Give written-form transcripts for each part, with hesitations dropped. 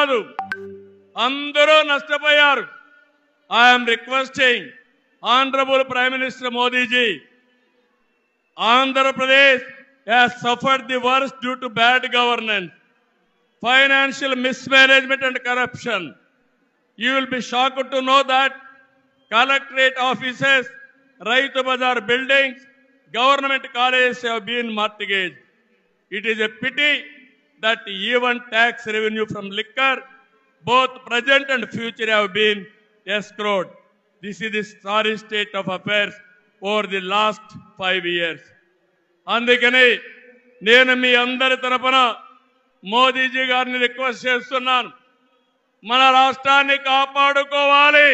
కాదు, అందరూ నష్టపోయారు. I'm requesting honourable prime minister Modi ji, Andhra Pradesh has suffered the worst due to bad governance, financial mismanagement and corruption. You will be shocked to know that collectorate offices, Raitu Bazar buildings, government colleges have been mortgaged. It is a pity that even tax revenue from liquor, both present and future, have been escrowed. This is the sorry state of affairs over the last 5 years. అందుకని నేను మీ అందరి తరపున మోదీజీ గారిని request చేస్తున్నాను, మన రాష్ట్రాన్ని కాపాడుకోవాలి.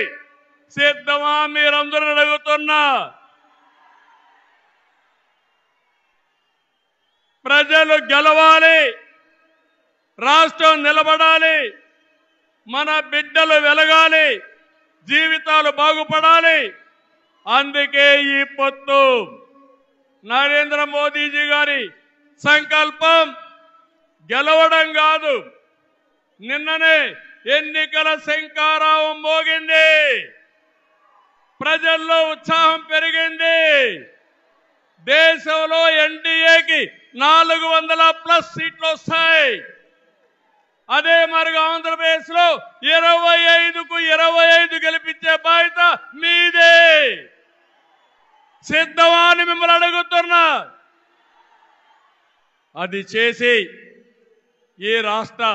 సిద్ధమా మీరందరూ అడుగుతున్నా? ప్రజలు గెలవాలి, రాష్ట్రం నిలబడాలి, మన బిడ్డలు వెలగాలి, జీవితాలు బాగుపడాలి. అందుకే ఈ పొత్తు. నరేంద్ర మోదీజీ గారి సంకల్పం గెలవడం కాదు. నిన్ననే ఎన్నికల శంఖారావం మోగింది, ప్రజల్లో ఉత్సాహం పెరిగింది. దేశంలో ఎన్డీఏకి 400+ సీట్లు వస్తాయి. అదే మరిగా ఆంధ్రప్రదేశ్ లో 25కు 25 గెలిపించే బాధ్యత మీదే. సిద్ధమా అని మిమ్మల్ని అడుగుతున్నా. అది చేసి ఈ రాష్ట్ర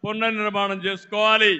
పునర్నిర్మాణం చేసుకోవాలి.